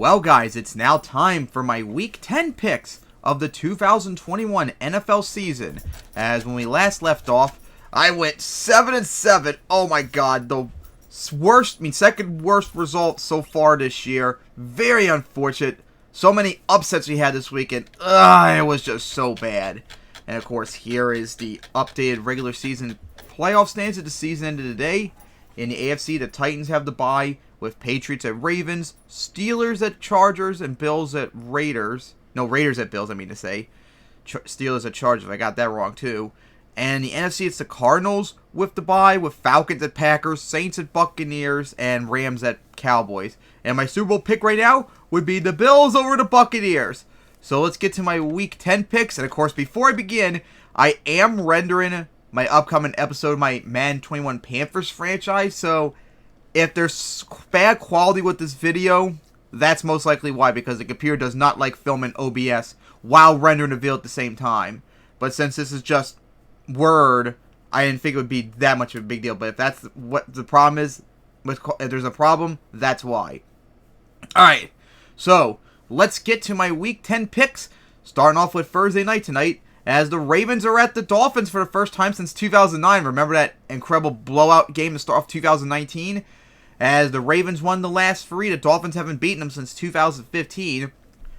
Well, guys, it's now time for my Week 10 picks of the 2021 NFL season. As when we last left off, I went 7-7. Oh my God, the second worst result so far this year. Very unfortunate. So many upsets we had this weekend. It was just so bad. And of course, here is the updated regular season playoff standings at the season ended today. In the AFC, the Titans have the bye, with Patriots at Ravens, Steelers at Chargers, and Bills at Raiders. No, Raiders at Bills, I mean to say. Steelers at Chargers, I got that wrong too. And the NFC, it's the Cardinals with the bye, with Falcons at Packers, Saints at Buccaneers, and Rams at Cowboys. And my Super Bowl pick right now would be the Bills over the Buccaneers. So let's get to my Week 10 picks. And of course, before I begin, I am rendering my upcoming episode of my Madden 21 Panthers franchise. So if there's bad quality with this video, that's most likely why, because the computer does not like filming OBS while rendering the video at the same time. But since this is just Word, I didn't think it would be that much of a big deal. But if that's what the problem is, if there's a problem, that's why. Alright, so let's get to my Week 10 picks, starting off with Thursday night tonight, as the Ravens are at the Dolphins for the first time since 2009. Remember that incredible blowout game to start off 2019? As the Ravens won the last three, the Dolphins haven't beaten them since 2015.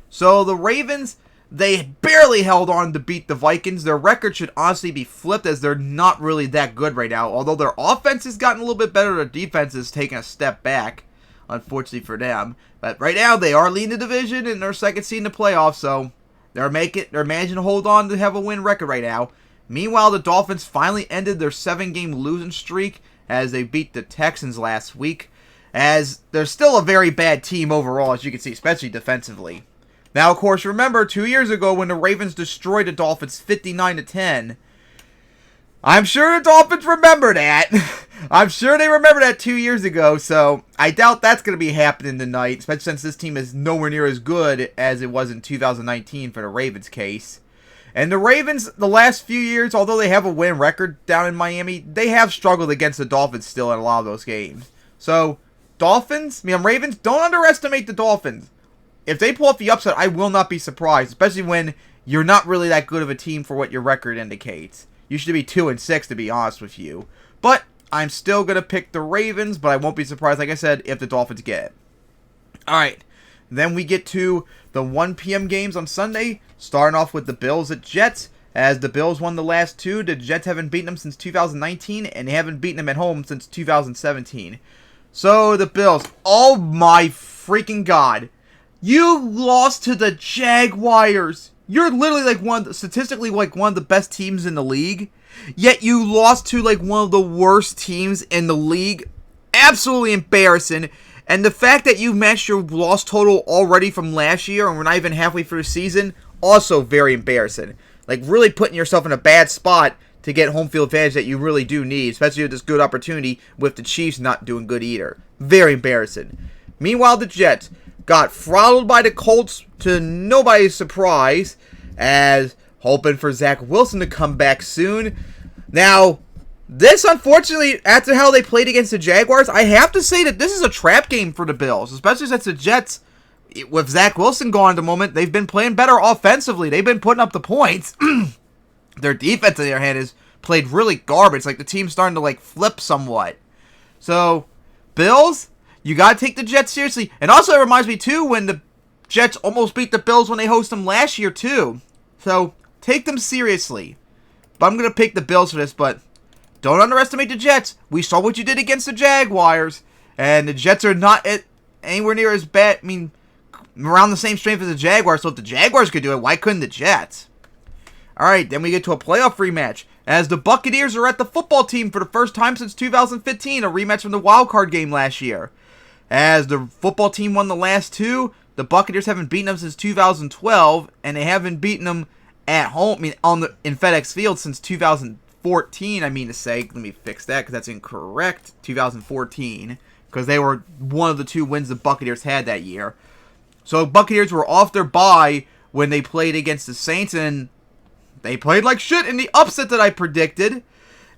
So the Ravens, they barely held on to beat the Vikings. Their record should honestly be flipped, as they're not really that good right now. Although their offense has gotten a little bit better, their defense is taking a step back, unfortunately for them. But right now, they are leading the division and they're second seed in the playoffs, so they're managing to hold on to have a win record right now. Meanwhile, the Dolphins finally ended their 7-game losing streak as they beat the Texans last week, as they're still a very bad team overall, as you can see, especially defensively. Now, of course, remember 2 years ago when the Ravens destroyed the Dolphins 59-10. I'm sure the Dolphins remember that. I'm sure they remember that 2 years ago, so I doubt that's going to be happening tonight, especially since this team is nowhere near as good as it was in 2019 for the Ravens case. And the Ravens, the last few years, although they have a win record down in Miami, they have struggled against the Dolphins still in a lot of those games. So, Ravens, don't underestimate the Dolphins. If they pull off the upset, I will not be surprised, especially when you're not really that good of a team for what your record indicates. You should be 2-6, to be honest with you. But I'm still going to pick the Ravens, but I won't be surprised, like I said, if the Dolphins get it. Alright, then we get to the 1 p.m. games on Sunday, starting off with the Bills at Jets. As the Bills won the last two, the Jets haven't beaten them since 2019, and they haven't beaten them at home since 2017. So, the Bills, oh my freaking God. You lost to the Jaguars. You're literally statistically one of the best teams in the league. Yet you lost to one of the worst teams in the league. Absolutely embarrassing. And the fact that you matched your loss total already from last year, and we're not even halfway through the season, also very embarrassing. Really putting yourself in a bad spot to get home field advantage that you really do need, especially with this good opportunity with the Chiefs not doing good either. Very embarrassing. Meanwhile, the Jets got throttled by the Colts to nobody's surprise, as hoping for Zach Wilson to come back soon. Now, this, unfortunately, after how they played against the Jaguars, I have to say that this is a trap game for the Bills, especially since the Jets, with Zach Wilson gone at the moment, they've been playing better offensively. They've been putting up the points. Their defense, on the other hand, has played really garbage. The team's starting to, flip somewhat. So, Bills, you got to take the Jets seriously. And also, it reminds me, too, when the Jets almost beat the Bills when they hosted them last year, too. So, take them seriously. But I'm going to pick the Bills for this, but don't underestimate the Jets. We saw what you did against the Jaguars, and the Jets are not anywhere near as bad. Around the same strength as the Jaguars, so if the Jaguars could do it, why couldn't the Jets? Alright, then we get to a playoff rematch, as the Buccaneers are at the football team for the first time since 2015, a rematch from the wild card game last year. As the football team won the last two, the Buccaneers haven't beaten them since 2012, and they haven't beaten them at home, in FedEx Field since 2014, Let me fix that, because that's incorrect. 2014, because they were one of the two wins the Buccaneers had that year. So, Buccaneers were off their bye when they played against the Saints, and they played like shit in the upset that I predicted.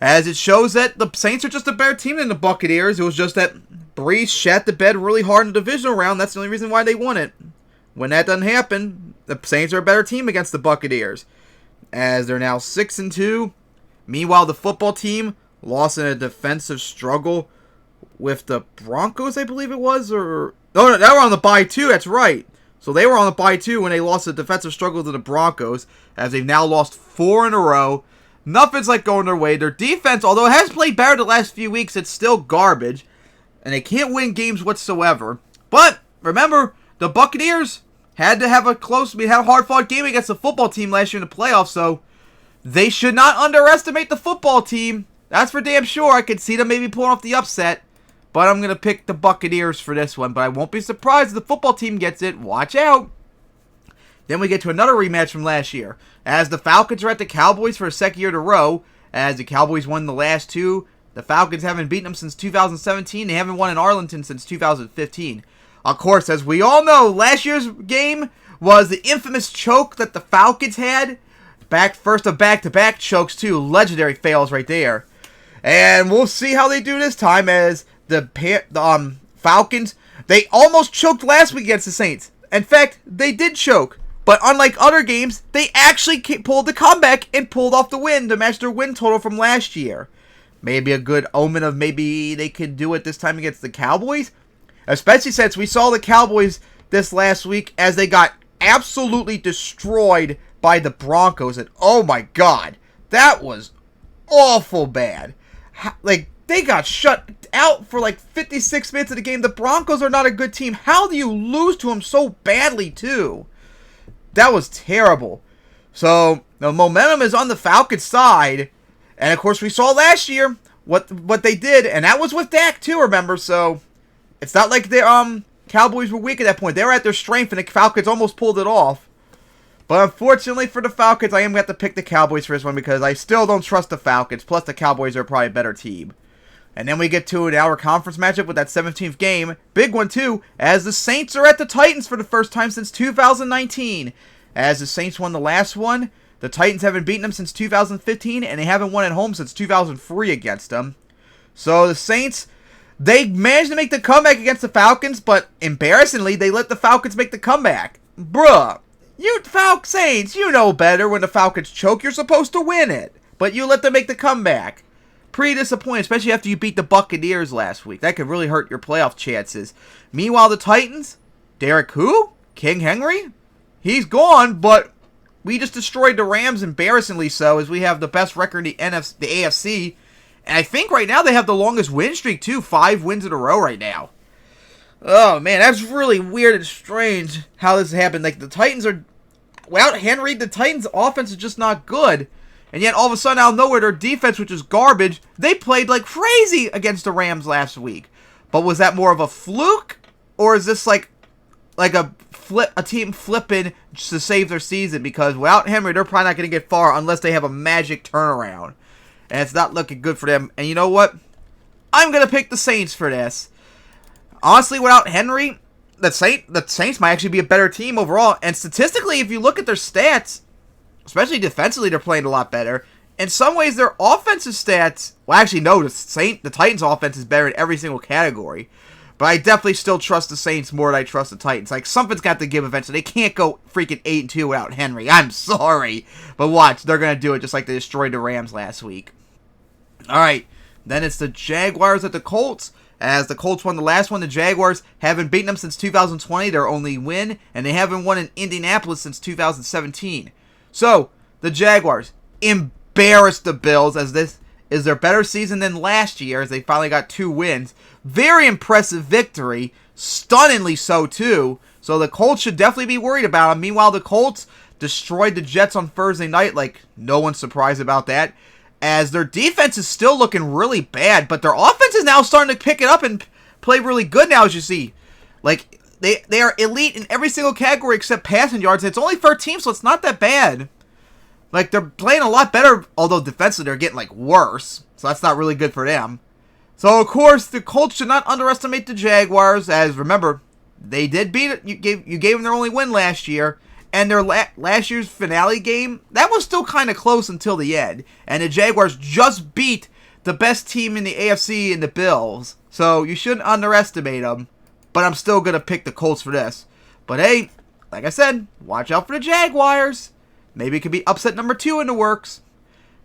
as it shows that the Saints are just a better team than the Buccaneers. It was just that Breeze shat the bed really hard in the divisional round. That's the only reason why they won it. When that doesn't happen, the Saints are a better team against the Buccaneers, as they're now 6-2. Meanwhile, the football team lost in a defensive struggle with the Broncos, I believe it was, or no, they were on the bye too. That's right. So they were on the bye too when they lost the defensive struggle to the Broncos, as they've now lost 4 in a row. Nothing's like going their way. Their defense, although it has played better the last few weeks, it's still garbage, and they can't win games whatsoever. But remember, the Buccaneers had to have a hard-fought game against the football team last year in the playoffs, so they should not underestimate the football team. That's for damn sure. I could see them maybe pulling off the upset, but I'm going to pick the Buccaneers for this one. But I won't be surprised if the football team gets it. Watch out. Then we get to another rematch from last year, as the Falcons are at the Cowboys for a second year in a row, as the Cowboys won the last 2. The Falcons haven't beaten them since 2017. They haven't won in Arlington since 2015. Of course, as we all know, last year's game was the infamous choke that the Falcons had. First of back-to-back chokes, too. Legendary fails right there. And we'll see how they do this time, as the Falcons, they almost choked last week against the Saints. In fact, they did choke. But unlike other games, they actually pulled the comeback and pulled off the win to match their win total from last year. Maybe a good omen of maybe they could do it this time against the Cowboys. Especially since we saw the Cowboys this last week as they got absolutely destroyed by the Broncos. And oh my god, that was awful bad. Like, they got shut out for like 56 minutes of the game. The Broncos are not a good team. How do you lose to them so badly, too? That was terrible. So, the momentum is on the Falcons' side. And, of course, we saw last year what they did. And that was with Dak, too, remember? So, it's not like the Cowboys were weak at that point. They were at their strength, and the Falcons almost pulled it off. But, unfortunately for the Falcons, I am going to have to pick the Cowboys for this one, because I still don't trust the Falcons. Plus, the Cowboys are probably a better team. And then we get to our conference matchup with that 17th game. Big one, too, as the Saints are at the Titans for the first time since 2019. As the Saints won the last one, the Titans haven't beaten them since 2015, and they haven't won at home since 2003 against them. So the Saints, they managed to make the comeback against the Falcons, but embarrassingly, they let the Falcons make the comeback. Bruh, you Saints, you know better. When the Falcons choke, you're supposed to win it. But you let them make the comeback. Pretty disappointing, especially after you beat the Buccaneers last week. That could really hurt your playoff chances. Meanwhile, the Titans, Derek who? King Henry? He's gone, but we just destroyed the Rams, embarrassingly so, as we have the best record in the AFC. And I think right now they have the longest win streak, too. 5 wins in a row right now. Oh, man, that's really weird and strange how this happened. Like, the Titans are... Without Henry, the Titans' offense is just not good. And yet, all of a sudden, out of nowhere, their defense, which is garbage, they played like crazy against the Rams last week. But was that more of a fluke? Or is this like a team flipping to save their season? Because without Henry, they're probably not going to get far unless they have a magic turnaround. And it's not looking good for them. And you know what? I'm going to pick the Saints for this. Honestly, without Henry, the Saints might actually be a better team overall. And statistically, if you look at their stats, especially defensively, they're playing a lot better. In some ways, their offensive stats... Well, actually, no, the Titans' offense is better in every single category. But I definitely still trust the Saints more than I trust the Titans. Like, something's got to give eventually. They can't go freaking 8-2 without Henry. I'm sorry. But watch, they're going to do it just like they destroyed the Rams last week. Alright, then it's the Jaguars at the Colts. As the Colts won the last one, the Jaguars haven't beaten them since 2020. Their only win. And they haven't won in Indianapolis since 2017. So, the Jaguars embarrassed the Bills, as this is their better season than last year, as they finally got 2 wins. Very impressive victory. Stunningly so, too. So the Colts should definitely be worried about them. Meanwhile, the Colts destroyed the Jets on Thursday night. Like, no one's surprised about that. As their defense is still looking really bad, but their offense is now starting to pick it up and play really good now, as you see. Like, they are elite in every single category except passing yards. It's only 13, so it's not that bad. Like, they're playing a lot better, although defensively they're getting, like, worse. So that's not really good for them. So, of course, the Colts should not underestimate the Jaguars, as, remember, they did beat it. You gave them their only win last year. And their last year's finale game, that was still kind of close until the end. And the Jaguars just beat the best team in the AFC in the Bills. So you shouldn't underestimate them. But I'm still going to pick the Colts for this. But hey, like I said, watch out for the Jaguars. Maybe it could be upset number 2 in the works.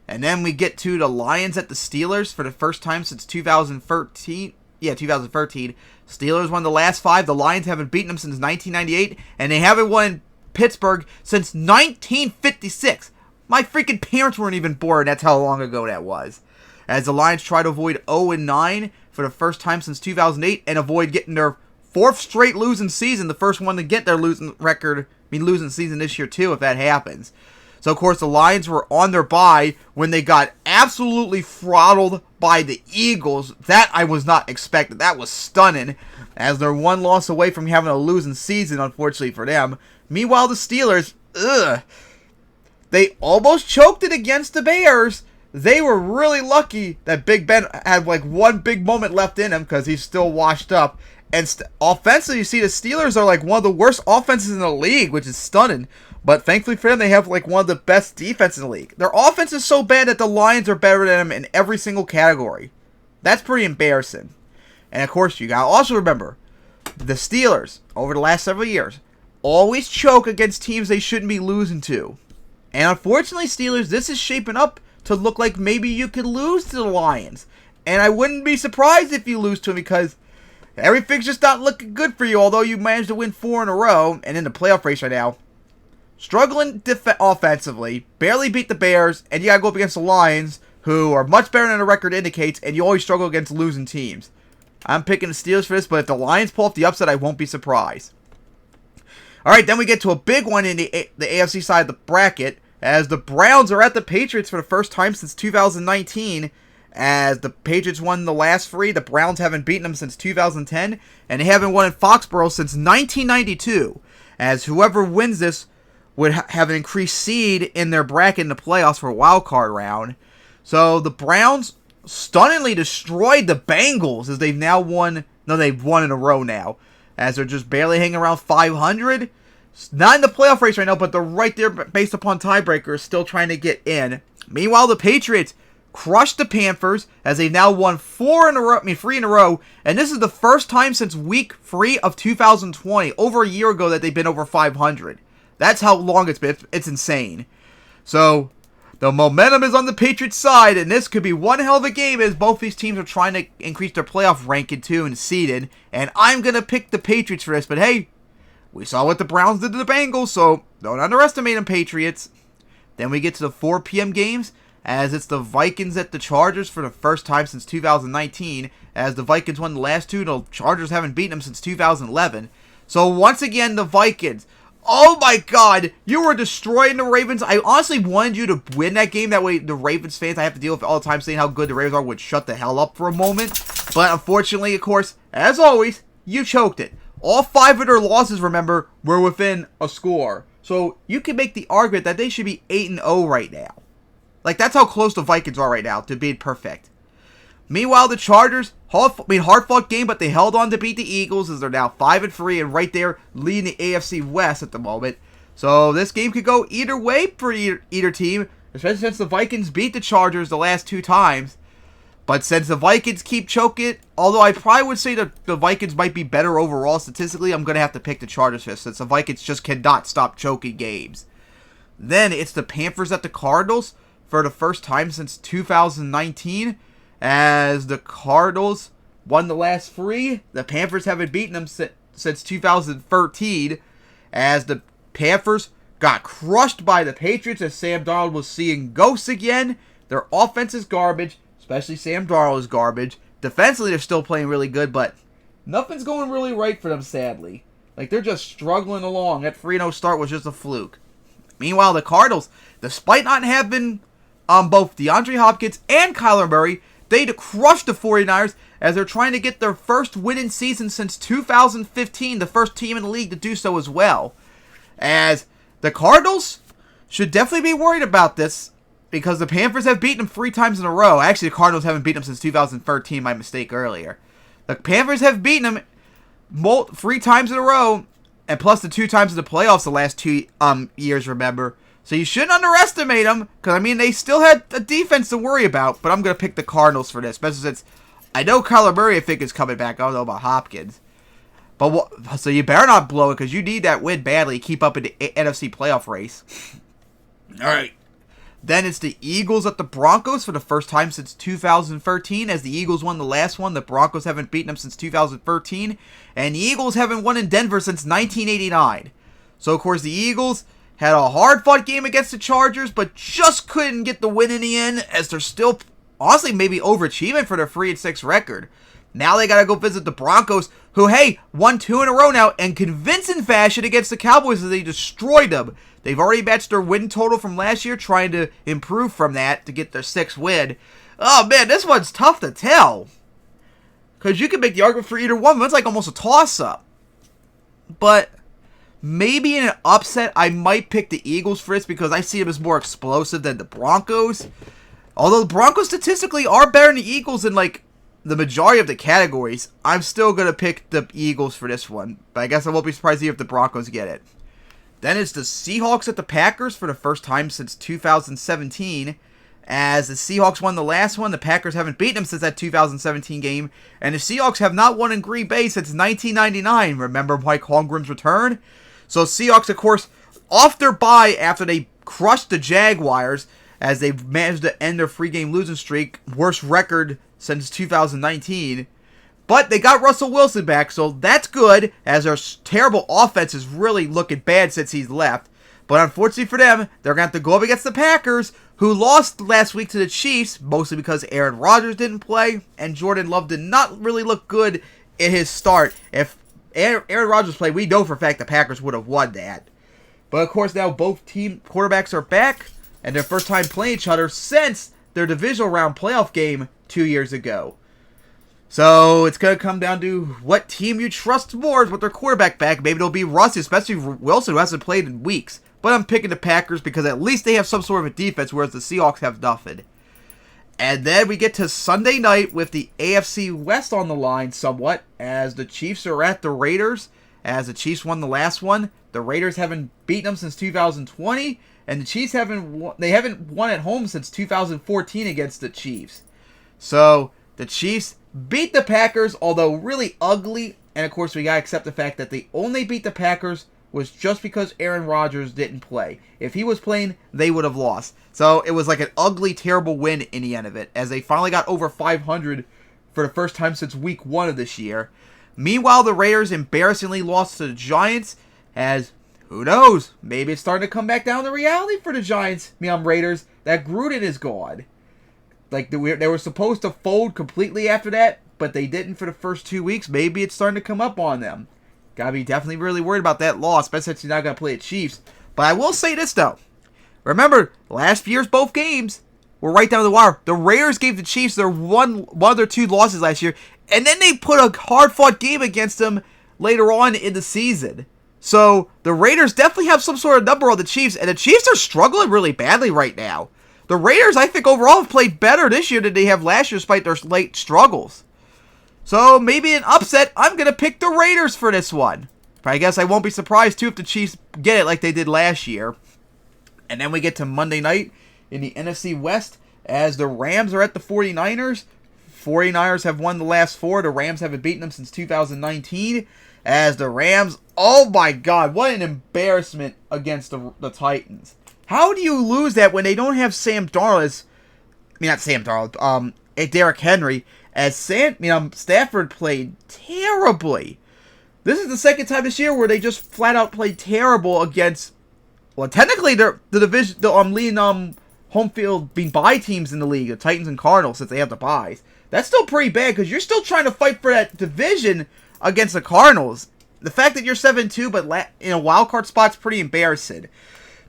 And then we get to the Lions at the Steelers for the first time since 2013. Yeah, 2013. Steelers won the last 5. The Lions haven't beaten them since 1998. And they haven't won Pittsburgh since 1956. My freaking parents weren't even born. That's how long ago that was. As the Lions try to avoid 0-9 for the first time since 2008 and avoid getting their 4th straight losing season. The first one to get their losing season this year too, if that happens. So, of course, the Lions were on their bye when they got absolutely throttled by the Eagles. That I was not expecting. That was stunning, as they're 1 loss away from having a losing season, unfortunately for them. Meanwhile, the Steelers, they almost choked it against the Bears. They were really lucky that Big Ben had like 1 big moment left in him because he's still washed up. And offensively, you see the Steelers are like one of the worst offenses in the league, which is stunning. But thankfully for them, they have like one of the best defenses in the league. Their offense is so bad that the Lions are better than them in every single category. That's pretty embarrassing. And of course, you gotta also remember, the Steelers, over the last several years, always choke against teams they shouldn't be losing to. And unfortunately, Steelers, this is shaping up to look like maybe you could lose to the Lions. And I wouldn't be surprised if you lose to them because everything's just not looking good for you, although you managed to win 4 in a row and in the playoff race right now. Struggling offensively, barely beat the Bears, and you gotta go up against the Lions, who are much better than the record indicates, and you always struggle against losing teams. I'm picking the Steelers for this, but if the Lions pull off the upset, I won't be surprised. Alright, then we get to a big one in the AFC side of the bracket, as the Browns are at the Patriots for the first time since 2019, as the Patriots won the last 3, the Browns haven't beaten them since 2010, and they haven't won in Foxborough since 1992, as whoever wins this would have an increased seed in their bracket in the playoffs for a wild card round. So the Browns stunningly destroyed the Bengals as they've now won. No, they've won in a row now, as they're just barely hanging around 500. Not in the playoff race right now, but they're right there based upon tiebreakers, still trying to get in. Meanwhile, the Patriots crushed the Panthers as they've now won 3 in a row, and this is the first time since week 3 of 2020, over a year ago, that they've been over 500. That's how long it's been. It's insane. So, the momentum is on the Patriots' side, and this could be one hell of a game as both these teams are trying to increase their playoff ranking too and seeded. And I'm going to pick the Patriots for this, but hey, we saw what the Browns did to the Bengals, so don't underestimate them, Patriots. Then we get to the 4 p.m. games, as it's the Vikings at the Chargers for the first time since 2019, as the Vikings won the last 2, the Chargers haven't beaten them since 2011. So once again, the Vikings. Oh my god, you were destroying the Ravens. I honestly wanted you to win that game. That way the Ravens fans I have to deal with all the time saying how good the Ravens are would shut the hell up for a moment. But unfortunately, of course, as always, you choked it. All 5 of their losses, remember, were within a score. So you can make the argument that they should be 8-0 right now. Like, that's how close the Vikings are right now to being perfect. Meanwhile, the Chargers, hard-fought game, but they held on to beat the Eagles as they're now 5-3 and right there leading the AFC West at the moment. So this game could go either way for either team, especially since the Vikings beat the Chargers the last 2 times. But since the Vikings keep choking, although I probably would say that the Vikings might be better overall statistically, I'm going to have to pick the Chargers for this, since the Vikings just cannot stop choking games. Then it's the Panthers at the Cardinals for the first time since 2019. As the Cardinals won the last 3, the Panthers haven't beaten them since 2013. As the Panthers got crushed by the Patriots as Sam Darnold was seeing ghosts again. Their offense is garbage, especially Sam Darnold is garbage. Defensively, they're still playing really good, but nothing's going really right for them, sadly. Like, they're just struggling along. That 3-0 start was just a fluke. Meanwhile, the Cardinals, despite not having both DeAndre Hopkins and Kyler Murray, they crushed the 49ers as they're trying to get their first winning season since 2015, the first team in the league to do so as well. As the Cardinals should definitely be worried about this because the Panthers have beaten them 3 times in a row. Actually, the Cardinals haven't beaten them since 2013, my mistake earlier. The Panthers have beaten them 3 times in a row, and plus the 2 times in the playoffs the last 2 years, remember. So you shouldn't underestimate them, because, I mean, they still had a defense to worry about, but I'm going to pick the Cardinals for this, especially since I know Kyler Murray, I think, is coming back. I don't know about Hopkins. So you better not blow it, because you need that win badly to keep up in the NFC playoff race. All right. Then it's the Eagles at the Broncos for the first time since 2013. As the Eagles won the last one, the Broncos haven't beaten them since 2013. And the Eagles haven't won in Denver since 1989. So, of course, the Eagles had a hard-fought game against the Chargers, but just couldn't get the win in the end, as they're still, honestly, maybe overachieving for their 3-6 record. Now they got to go visit the Broncos, who, hey, won 2 in a row now, in convincing fashion against the Cowboys as they destroyed them. They've already matched their win total from last year, trying to improve from that to get their 6th win. Oh, man, this one's tough to tell. Because you can make the argument for either one. It's like almost a toss-up. But maybe in an upset, I might pick the Eagles for this because I see them as more explosive than the Broncos. Although the Broncos statistically are better than the Eagles in, like, the majority of the categories, I'm still going to pick the Eagles for this one. But I guess I won't be surprised if the Broncos get it. Then it's the Seahawks at the Packers for the first time since 2017. As the Seahawks won the last one, the Packers haven't beaten them since that 2017 game. And the Seahawks have not won in Green Bay since 1999. Remember Mike Holmgren's return? So Seahawks, of course, off their bye after they crushed the Jaguars, as they've managed to end their 3-game losing streak, worst record since 2019. But they got Russell Wilson back, so that's good, as their terrible offense is really looking bad since he's left. But unfortunately for them, they're going to have to go up against the Packers, who lost last week to the Chiefs, mostly because Aaron Rodgers didn't play, and Jordan Love did not really look good in his start. If Aaron Rodgers played, we know for a fact the Packers would have won that. But of course now both team quarterbacks are back, and their first time playing each other since their divisional round playoff game 2 years ago. So it's going to come down to what team you trust more with their quarterback back. Maybe it'll be Rusty, especially Wilson, who hasn't played in weeks. But I'm picking the Packers because at least they have some sort of a defense, whereas the Seahawks have nothing. And then we get to Sunday night with the AFC West on the line somewhat, as the Chiefs are at the Raiders. As the Chiefs won the last one, the Raiders haven't beaten them since 2020, and the Chiefs haven't won at home since 2014 against the Chiefs. So the Chiefs beat the Packers, although really ugly, and of course we gotta accept the fact that they only beat the Packers was just because Aaron Rodgers didn't play. If he was playing, they would have lost. So it was like an ugly, terrible win in the end of it, as they finally got over 500 for the first time since week 1 of this year. Meanwhile, the Raiders embarrassingly lost to the Giants, as, who knows, maybe it's starting to come back down to reality for the Giants, Raiders, that Gruden is gone. Like, they were supposed to fold completely after that, but they didn't for the first 2 weeks. Maybe it's starting to come up on them. Gotta be definitely really worried about that loss, especially since you're not gonna play the Chiefs. But I will say this, though. Remember, last year's both games were right down the wire. The Raiders gave the Chiefs their one of their 2 losses last year, and then they put a hard-fought game against them later on in the season. So, the Raiders definitely have some sort of number on the Chiefs, and the Chiefs are struggling really badly right now. The Raiders, I think, overall have played better this year than they have last year, despite their late struggles. So, maybe an upset, I'm going to pick the Raiders for this one. But I guess I won't be surprised, too, if the Chiefs get it like they did last year. And then we get to Monday night in the NFC West, as the Rams are at the 49ers. 49ers have won the last 4. The Rams haven't beaten them since 2019. As the Rams, oh my God, what an embarrassment against the Titans. How do you lose that when they don't have Sam Darnold? Derrick Henry. As Stafford played terribly. This is the second time this year where they just flat out played terrible against, well, technically they're the division, leading home field being bye teams in the league, the Titans and Cardinals, since they have the byes. That's still pretty bad because you're still trying to fight for that division against the Cardinals. The fact that you're 7-2 but in a wild card spot's pretty embarrassing.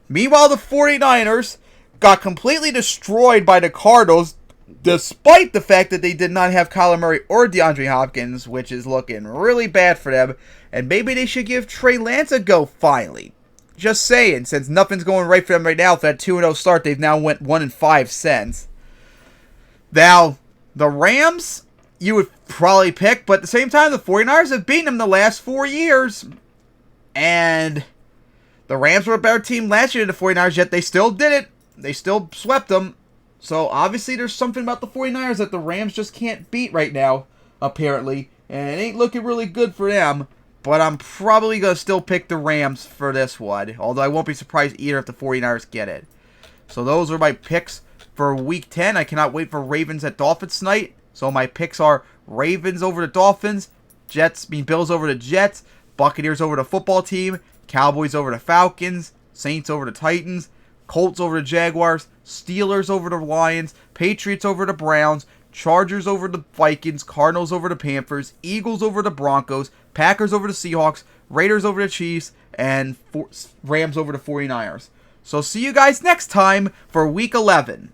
Meanwhile, the 49ers got completely destroyed by the Cardinals, despite the fact that they did not have Kyler Murray or DeAndre Hopkins, which is looking really bad for them. And maybe they should give Trey Lance a go finally. Just saying, since nothing's going right for them right now, for that 2-0 start, they've now went 1-5 since. Now, the Rams, you would probably pick, but at the same time, the 49ers have beaten them the last 4 years. And The Rams were a better team last year than the 49ers, yet they still did it. They still swept them. So, obviously, there's something about the 49ers that the Rams just can't beat right now, apparently. And it ain't looking really good for them. But I'm probably going to still pick the Rams for this one. Although I won't be surprised either if the 49ers get it. So, those are my picks for Week 10. I cannot wait for Ravens at Dolphins tonight. So, my picks are Ravens over the Dolphins, Bills over the Jets, Buccaneers over the football team, Cowboys over the Falcons, Saints over the Titans, Colts over the Jaguars, Steelers over the Lions, Patriots over the Browns, Chargers over the Vikings, Cardinals over the Panthers, Eagles over the Broncos, Packers over the Seahawks, Raiders over the Chiefs, and Rams over the 49ers. So see you guys next time for Week 11.